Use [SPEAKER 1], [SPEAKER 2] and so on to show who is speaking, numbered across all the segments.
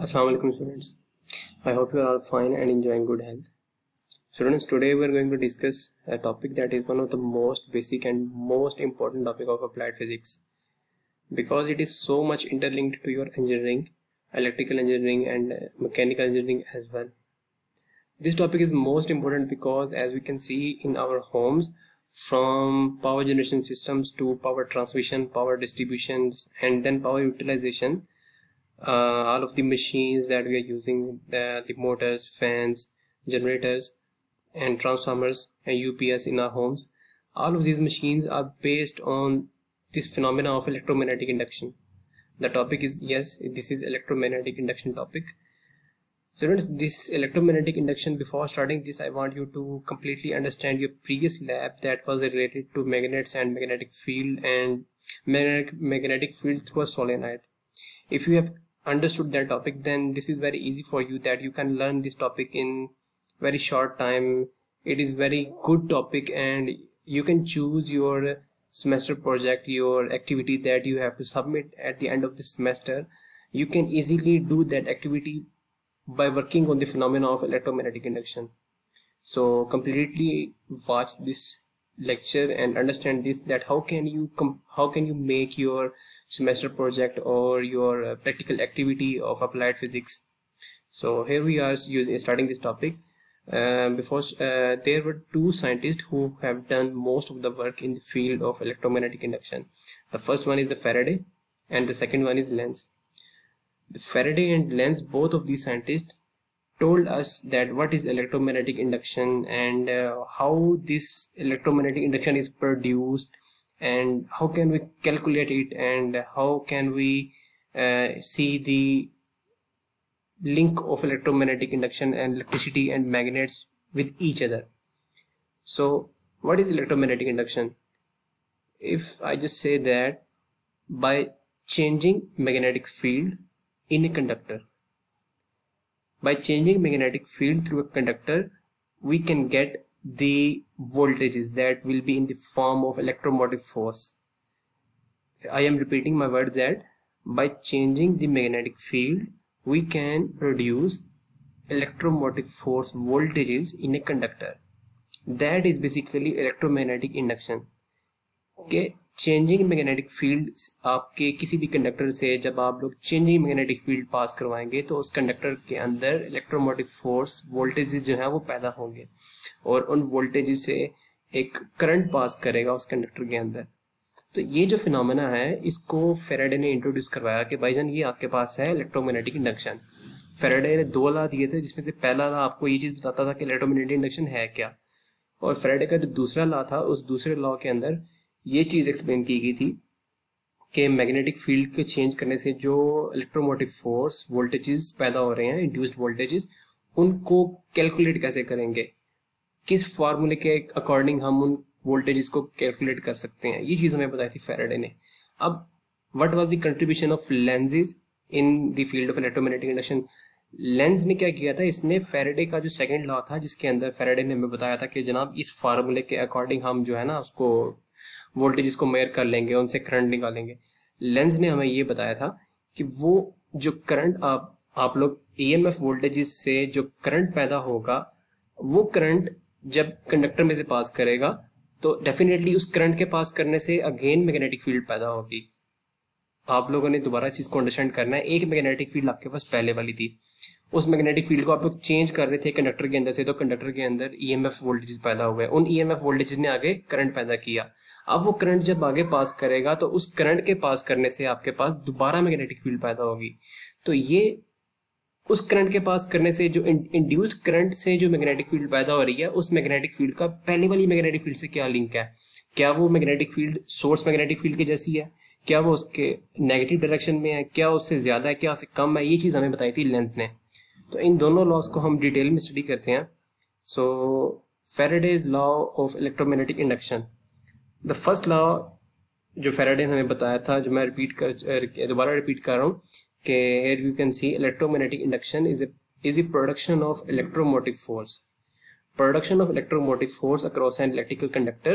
[SPEAKER 1] Assalamu alaikum students. I hope you are all fine and enjoying good health. Students, today we are going to discuss a topic that is one of the most basic and most important topic of applied physics, because it is so much interlinked to your engineering, electrical engineering and mechanical engineering as well. This topic is most important because, as we can see in our homes, from power generation systems to power transmission, power distributions, and then power utilization, all of the machines that we are using, the motors, fans, generators and transformers and UPS in our homes, all of these machines are based on this phenomena of electromagnetic induction. The topic is, yes, this is electromagnetic induction topic. Students, this electromagnetic induction, before starting this, I want you to completely understand your previous lab that was related to magnets and magnetic field and magnetic field through a solenoid. If you have understood that topic, then this is very easy for you, that you can learn this topic in very short time. It is very good topic and you can choose your semester project, your activity that you have to submit at the end of the semester. You can easily do that activity by working on the phenomena of electromagnetic induction. So completely watch this lecture and understand this, that how can you make your semester project or your practical activity of applied physics. So here we are starting this topic. There were two scientists who have done most of the work in the field of electromagnetic induction. The first one is the Faraday and the second one is Lenz. The Faraday and Lenz, both of these scientists told us that what is electromagnetic induction and how this electromagnetic induction is produced and how can we calculate it and how can we see the link of electromagnetic induction and electricity and magnets with each other. So what is electromagnetic induction? If I just say that by changing magnetic field in a conductor, by changing magnetic field through a conductor, we can get the voltages that will be in the form of electromotive force. I am repeating my words, that by changing the magnetic field, we can produce electromotive force voltages in a conductor. That is basically electromagnetic induction. Okay, changing magnetic field, आपके किसी भी conductor से जब आप लोग changing magnetic field पास करवाएंगे तो उस कंडक्टर के अंदर इलेक्ट्रोमोटिव फोर्स वोल्टेजेस जो है वो पैदा होंगे और उन वोल्टेजेस से एक करंट पास करेगा उस कंडक्टर के अंदर. तो ये जो फिनोमेना है, इसको फेराडे ने इंट्रोड्यूस करवाया कि भाईजान ये आपके पास है इलेक्ट्रोमैग्नेटिक इंडक्शन. फेराडे ने दो लॉ दिए थे, जिसमें से पहला लॉ आपको ये चीज बताता था कि इलेक्ट्रोमैग्नेटिक इंडक्शन है क्या, और फेराडे का जो दूसरा लॉ था, उस दूसरे लॉ के अंदर ये चीज एक्सप्लेन की गई थी कि मैग्नेटिक फील्ड के चेंज करने से जो इलेक्ट्रोमोटिव फोर्स वोल्टेजेस पैदा हो रहे हैं, इंड्यूस्ड वोल्टेजेस, उनको कैलकुलेट कैसे करेंगे, किस फार्मूले के अकॉर्डिंग हम उन वोल्टेजेस को कैलकुलेट कर सकते हैं. ये चीज हमें बताई थी फेराडे ने. अब what was the contribution of Lenz's in the field of electromagnetic induction? Length ने क्या किया था, इसने फेराडे का जो सेकंड लॉ था, जिसके अंदर फेराडे ने हमें बताया था कि जनाब इस फार्मूले के अकॉर्डिंग हम जो है ना उसको वोल्टेजेस को मेयर कर लेंगे, उनसे करंट निकालेंगे. लेंज ने हमें ये बताया था कि वो जो करंट आप लोग ईएमएफ वोल्टेजेस से जो करंट पैदा होगा, वो करंट जब कंडक्टर में से पास करेगा तो डेफिनेटली उस करंट के पास करने से अगेन मैग्नेटिक फील्ड पैदा होगी. आप लोगों ने दोबारा इस चीज को अंडरस्टैंड करना है. एक मैग्नेटिक फील्ड आपके पास पहले वाली थी, उस मैग्नेटिक फील्ड को आप लोग चेंज कर रहे थे कंडक्टर के अंदर से, तो कंडक्टर के अंदर ईएमएफ वोल्टेजेस पैदा हुए, उन ईएमएफ वोल्टेजेस ने आगे करंट पैदा किया. अब वो करंट जब आगे पास करेगा तो उस करंट के पास करने से आपके पास दोबारा मैग्नेटिक फील्ड पैदा होगी. तो ये उस करंट के पास करने से जो इंड्यूस्ड करंट से जो मैग्नेटिक फील्ड पैदा हो रही है, उस मैग्नेटिक फील्ड का पहले वाली मैग्नेटिक फील्ड से क्या लिंक है? क्या वो magnetic field source magnetic field की जैसी है? क्या वो उसके नेगेटिव डायरेक्शन में है? क्या उससे ज्यादा है? क्या उससे कम है? ये चीज हमें बताई थी लेंज ने. तो इन दोनों लॉस को हम डिटेल में स्टडी करते हैं. So Faraday's law of electromagnetic induction. The first law जो फेराडे ने हमें बताया था, जो मैं दोबारा रिपीट कर रहा हूँ, कि here you can see electromagnetic induction is the production of electromotive force. Production of electromotive force across an electrical conductor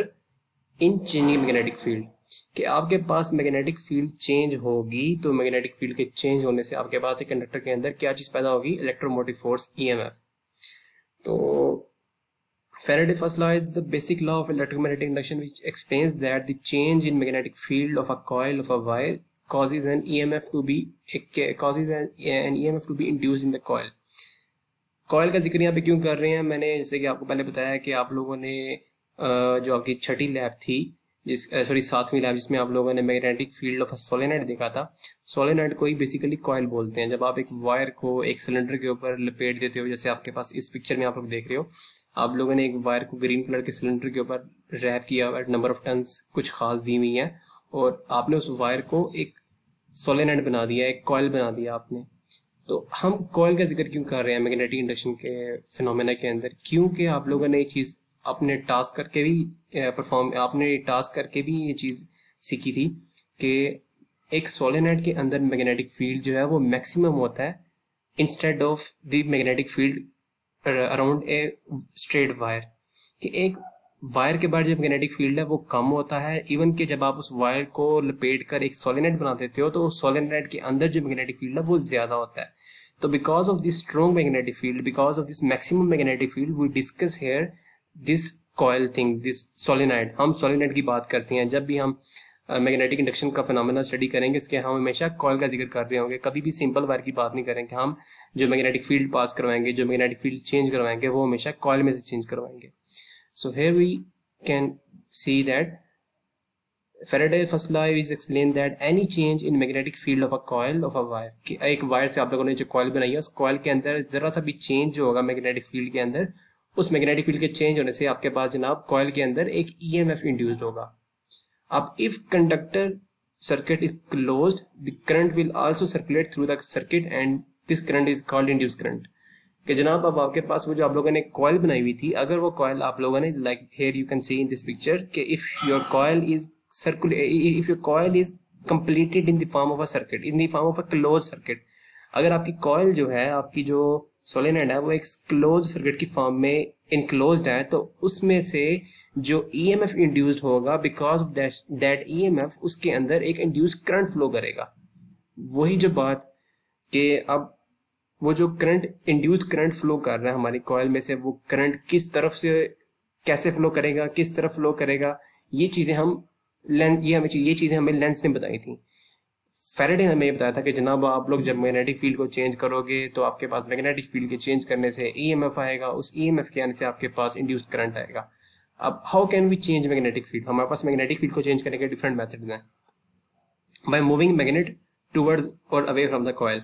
[SPEAKER 1] in changing magnetic field. कि आपके पास मैग्नेटिक फील्ड चेंज होगी, तो मैग्नेटिक फील्ड के चेंज होने से आपके पास एक कंडक्टर के अंदर क्या चीज पैदा होगी, इलेक्ट्रोमोटिव फोर्स, ईएमएफ। तो Faraday first law is the basic law of electromagnetic induction, which explains that the change in magnetic field of a coil of a wire causes an EMF to be induced in the coil. Coil का जिक्र यहाँ पे क्यों कर रहे हैं, मैंने जैसे कि आपको पहले बताया कि आप लोगों ने जो आपकी छठी लैब थी, सातवीं लैब, जिसमें आप लोगों ने मैग्नेटिक फील्ड ऑफ सोलेनॉइड देखा था। सोलेनॉइड को ही बेसिकली कॉयल बोलते हैं। जब आप एक वायर को एक सिलेंडर के ऊपर लपेट देते हो, जैसे आपके पास इस पिक्चर में आप लोग देख रहे हो, आप लोगों ने एक वायर को ग्रीन कलर के सिलेंडर के ऊपर रैप किया हुआ है, नंबर ऑफ टन्स कुछ खास दी हुई है, और आपने उस वायर को एक सोलेनॉइड बना दिया, एक कॉयल बना दिया आपने। तो हम कॉयल का जिक्र क्यों कर रहे हैं मैग्नेटिक इंडक्शन के फिनोमेना के अंदर, क्योंकि आप लोगों ने ये चीज अपने टास्क करके भी ये चीज सीखी थी कि एक सोलेनॉइड के अंदर मैग्नेटिक फील्ड जो है वो मैक्सिमम होता है instead of the magnetic field around a straight wire, कि एक वायर के बाद जो मैग्नेटिक फील्ड है वो कम होता है, इवन कि जब आप उस वायर को लपेट कर एक सोलेनॉइड बना देते हो तो उस सोलेनॉइड के अंदर जो मैग्नेटिक फील्ड है वो ज्यादा होता है। तो because of this strong magnetic field, because of this maximum magnetic field, we discuss here this coil thing, this solenoid. हम सोलेनॉइड की बात करते हैं जब भी हम मैग्नेटिक इंडक्शन का फिनोमेना स्टडी करेंगे, इसके हम हमेशा कॉयल का जिक्र कर रहे होंगे, कभी भी सिंपल वायर की बात नहीं करेंगे। हम जो मैग्नेटिक फील्ड पास करवाएंगे, जो मैग्नेटिक फील्ड चेंज करवाएंगे, वो हमेशा कॉयल में से चेंज करवाएंगे। So here we can see that Faraday first law is explained that any change in magnetic field of a coil of a wire, कि एक वायर से आप लोगों ने जो कॉयल बनाई है, उस कॉयल के अंदर जरा सा भी चेंज जो होगा मैग्नेटिक फील्ड के अंदर, उस मैग्नेटिक फील्ड के चेंज होने से आपके पास जनाब कॉयल के अंदर एक ईएमएफ इंड्यूस्ड होगा। अब if conductor circuit is closed, the current will also circulate through the circuit and this current is called induced current। कि जनाब अब आपके पास वो जो आप लोगों ने कॉयल बनाई हुई थी, अगर वो कॉयल आप लोगों ने like here you can see in this picture कि if your coil is completed in the form of a circuit, in the form of a closed circuit, अगर आपकी कॉयल जो है, आपकी जो सोलेनॉइड है, वो एक क्लोज सर्किट की फॉर्म में इनक्लोज्ड है, तो उसमें से जो ईएमएफ इंड्यूस्ड होगा, बिकॉज ऑफ दैट ईएमएफ उसके अंदर एक इंड्यूस्ड करंट फ्लो करेगा। वही जो बात कि अब वो जो करंट इंड्यूस्ड करंट फ्लो कर रहा है हमारी कॉयल में से, वो करंट किस तरफ से कैसे फ्लो करेगा, किस तरफ फ्लो करेगा, ये चीजें हमें लेंस ने बताई थी। फैराडे ने हमें बताया था कि जनाब आप लोग जब मैग्नेटिक फील्ड को चेंज करोगे तो आपके पास मैग्नेटिक फील्ड के चेंज करने से ईएमएफ आएगा, उस ईएमएफ के आने से आपके पास इंड्यूस्ड करंट आएगा। अब how can we change magnetic field, हमारे पास मैग्नेटिक फील्ड को चेंज करने के डिफरेंट मेथड्स हैं। बाय मूविंग मैग्नेट टुवर्ड्स और अवे फ्रॉम द कॉइल।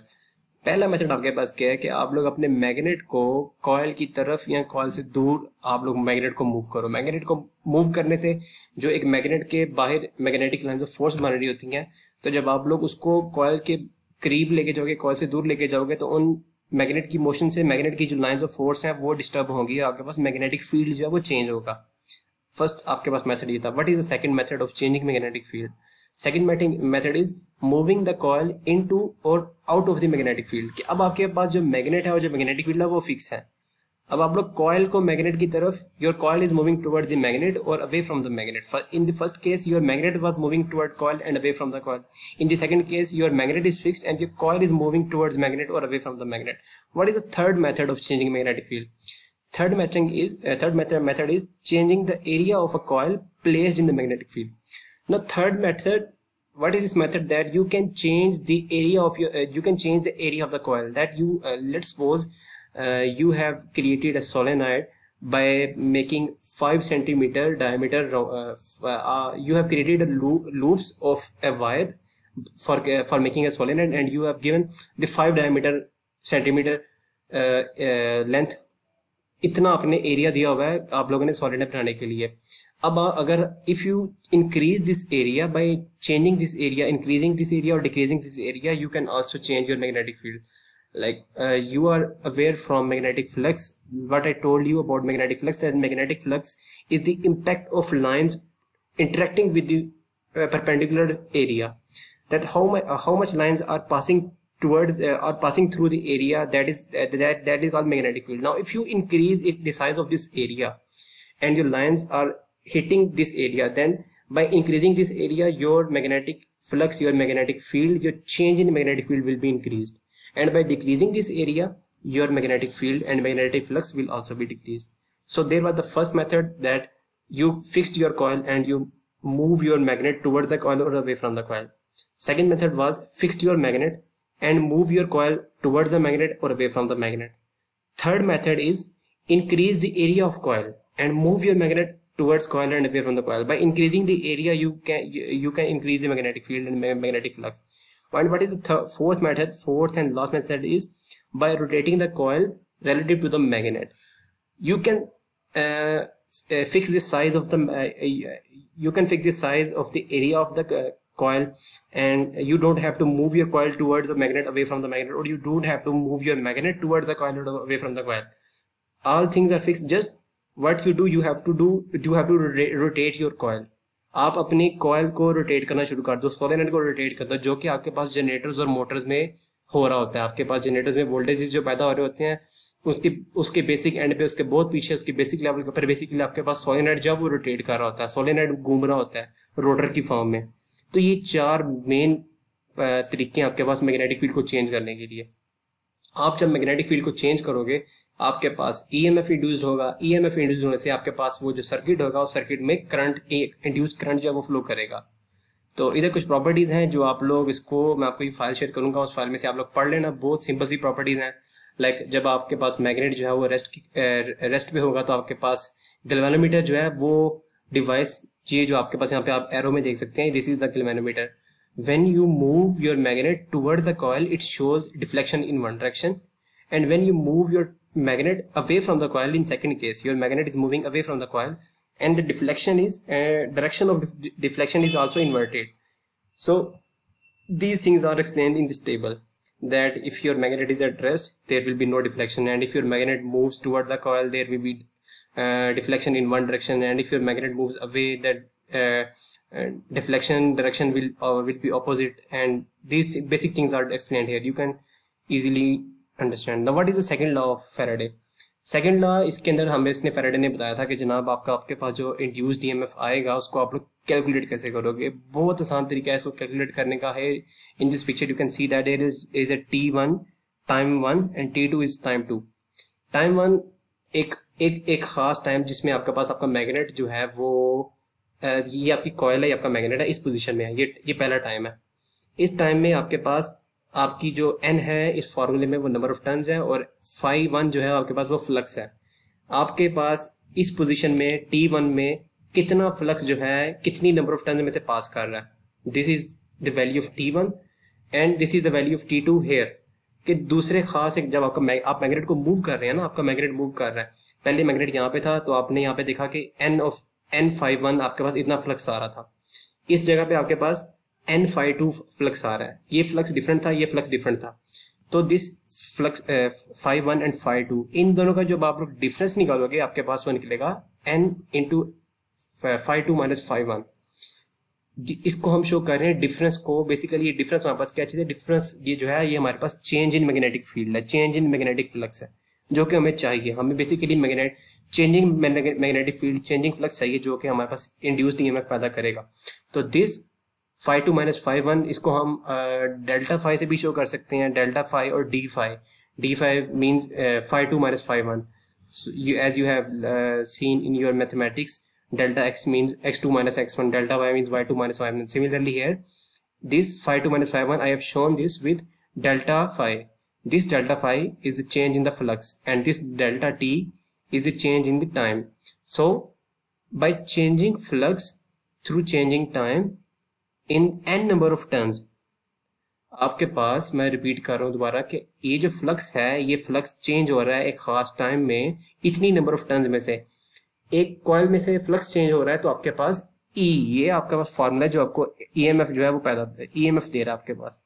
[SPEAKER 1] पहला मेथड आपके पास क्या है कि आप लोग अपने मैग्नेट को कॉइल की तरफ या कॉइल से दूर आप लोग मैग्नेट को मूव करो। मैग्नेट को मूव करने से जो एक मैग्नेट के बाहर मैग्नेटिक लाइंस ऑफ फोर्स बन रही होती हैं, तो जब आप लोग उसको कॉइल के करीब लेके जाओगे, कॉइल से दूर लेके जाओगे, तो उन मैग्नेट की मोशन से मैग्नेट की जो लाइंस ऑफ फोर्स है वो डिस्टर्ब होगी, आपके पास मैग्नेटिक फील्ड जो है वो चेंज होगा। फर्स्ट आपके पास मेथड ये था। What is the second method of changing magnetic field? Second method is moving the coil into और out of the magnetic field. कि अब आपके पास जो मैग्नेट है और जो मैग्नेटिक फील्ड है वो फिक्स है। अब आप लोग कॉइल को मैग्नेट की तरफ, your coil is moving towards the magnet और away from the magnet. In the first case your magnet was moving toward coil and away from the coil. In the second case your magnet is fixed and your coil is moving towards magnet और away from the magnet. What is the third method of changing magnetic field? Third method is changing the area of a coil placed in the magnetic field. Now third method, what is this method? That you can change the area of the coil. That you let's suppose you have created a solenoid by making 5 centimeter diameter. You have created loops of a wire for making a solenoid, and you have given the 5 centimeter length. इतना आपने area दिया हुआ है आप लोगों ने solenoid बनाने के लिए। अब अगर if you increase this area by changing this area, increasing this area और decreasing this area, you can also change your magnetic field. Like you are aware from magnetic flux, what I told you about magnetic flux, that magnetic flux is the impact of lines interacting with the perpendicular area, that how much lines are passing towards or passing through the area, that is called magnetic field. Now if you increase the size of this area and your lines are hitting this area, then By increasing this area, your magnetic flux, your magnetic field, your change in magnetic field will be increased. And by decreasing this area, your magnetic field and magnetic flux will also be decreased. So there was the first method, that you fixed your coil and you move your magnet towards the coil or away from the coil. Second method was fixed your magnet and move your coil towards the magnet or away from the magnet. Third method is increase the area of coil and move your magnet towards coil and away from the coil. By increasing the area, you can increase the magnetic field and magnetic flux. And what is the fourth method? Fourth and last method is by rotating the coil relative to the magnet. You can fix the size of the you can fix the size of the area of the coil, and you don't have to move your coil towards the magnet, away from the magnet, or you don't have to move your magnet towards the coil or away from the coil. All things are fixed. Just what you do, you have to rotate your coil. आप अपनी coil को rotate करना शुरू कर दो, solenoid को rotate कर दो, जो कि आपके पास जनरेटर्स और मोटर्स में हो रहा होता है. आपके पास जनरेटर्स में वोल्टेजेस जो पैदा हो रहे होते हैं, उसके बेसिक एंड पे, उसके बहुत पीछे, उसके बेसिक लेवल के ऊपर बेसिकली आपके पास सोलेनॉइड जब वो रोटेट कर रहा होता है, सोलेनॉइड घूम रहा होता है रोटर की फॉर्म में. तो ये चार मेन तरीके हैं आपके पास मैग्नेटिक फील्ड को चेंज करने के लिए. आप जब मैग्नेटिक फील्ड को चेंज करोगे, आपके पास ईएमएफ इंड्यूस्ड होगा. ईएमएफ इंड्यूस्ड होने से आपके पास वो जो सर्किट होगा, उस सर्किट में करंट, इंड्यूस्ड करंट जो है वो फ्लो करेगा. तो इधर कुछ प्रॉपर्टीज हैं जो आप लोग, इसको मैं आपको ये फाइल शेयर करूंगा, उस फाइल में से आप लोग पढ़ लेना. बहुत सिंपल सी प्रॉपर्टीज हैं. लाइक जब आपके पास मैग्नेट जो है वो रेस्ट पे होगा, तो आपके पास गैल्वेनोमीटर जो है वो डिवाइस, ये जो आपके पास यहाँ पे आप एरो में देख सकते हैं, this is the galvanometer. When you move your magnet towards the coil, it shows deflection in one direction, and when you move your magnet away from the coil, in second case your magnet is moving away from the coil, and the deflection is direction of deflection is also inverted. So these things are explained in this table, that if your magnet is at rest, there will be no deflection, and if your magnet moves toward the coil, there will be deflection in one direction, and if your magnet moves away, that deflection direction will be opposite. And these basic things are explained here, you can easily understand. Now what is the second law of Faraday? Second law, इसके अंदर हमें इसने Faraday ने बताया था कि जनाब आपके पास जो इंड्यूस्ड ईएमएफ आएगा, उसको आप लोग कैलकुलेट कैसे करोगे. बहुत आसान तरीका है इसको कैलकुलेट करने का है. In this picture you can see that there is a T1 time 1 and T2 is time 2. Time 1 एक खास टाइम जिसमें आपके पास आपका मैग्नेट जो है वो, ये आपकी कॉइल है, आपका मैग्नेट है, इस पोजिशन में है, ये पहला टाइम है. इस टाइम में आपके पास आपकी जो n है इस फॉर्मूले में वो नंबर ऑफ टर्न्स है, और φ1 जो है आपके पास वो फ्लक्स है. आपके पास इस पोजीशन में T1 में कितना फ्लक्स जो है, कितनी नंबर ऑफ टर्न्स में से पास कर रहा है. This is the value of T1 and this is the value of T2 here. कि दूसरे खास एक, जब आपका आप मैग्नेट को मूव कर रहे हैं ना, आपका मैग्नेट मूव कर रहा है, पहले मैग्नेट यहाँ पे था, तो आपने यहाँ पे देखा कि n φ1 आपके पास इतना फ्लक्स आ रहा था. इस जगह पे आपके पास n φ2 फ्लक्स आ रहा है. ये फ्लक्स डिफरेंट था, ये फ्लक्स डिफरेंट था. तो दिस फ्लक्स φ1 एंड φ2, इन दोनों का जब आप लोग डिफरेंस निकालोगे, आपके पास वो निकलेगा n इंटू φ2 माइनस φ1. इसको हम शो कर रहे हैं डिफरेंस को. बेसिकली ये डिफरेंस हमारे पास क्या चीज है? डिफरेंस ये जो है, ये हमारे पास चेंज इन मैग्नेटिक फील्ड है, चेंज इन मैग्नेटिक फ्लक्स है, जो कि हमें चाहिए. हमें basically changing magnetic field, changing flux चाहिए, जो कि हमारे पास इंड्यूस्ड ईएमएफ पैदा करेगा. तो दिस φ2 माइनस φ1, इसको हम डेल्टा फाई से भी शो कर सकते हैं, डेल्टा फाई और D phi. D phi means φ2 minus φ1. As you have seen in your mathematics, delta x means x2 minus x1, delta y means y2 minus y1. Similarly here, this φ2 minus φ1, I have shown this with delta phi. This delta phi is the change in the flux, and this delta t is the change in the time. So by changing flux through changing time in n number of terms, आपके पास, मैं repeat कर रहा हूँ दोबारा, कि ये जो flux है, ये फ्लक्स चेंज हो रहा है एक खास टाइम में इतनी नंबर ऑफ टर्न्स में से. एक कॉइल में से फ्लक्स चेंज हो रहा है, तो आपके पास E, ये आपके पास फार्मूला जो आपको ईएमएफ जो है वो पैदा ईएमएफ दे रहा है आपके पास.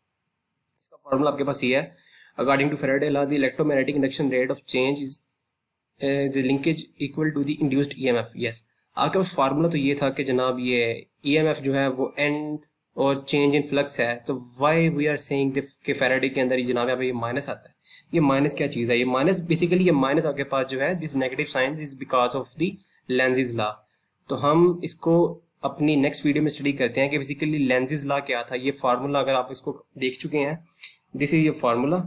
[SPEAKER 1] इसका फार्मूला आपके पास ये है. According to Faraday law, the electromagnetic induction rate of change is linkage equal to the induced EMF. Yes, आपके पास फार्मूला तो ये था कि जनाब ये ईएमएफ जो है वो एन और चेंज इन फ्लक्स है. तो व्हाई वी आर सेइंग कि फैराडे के अंदर जनाब यहाँ पे ये माइनस आता है. ये माइनस क्या चीज है? ये माइनस बेसिकली, ये माइनस आपके पास जो है, this negative sign is because of the Lenz law. तो हम इसको अपनी नेक्स्ट वीडियो में स्टडी करते हैं कि बेसिकली लेंजेज लॉ क्या था। ये फार्मूला अगर आप इसको देख चुके हैं, दिस इज योर फार्मूला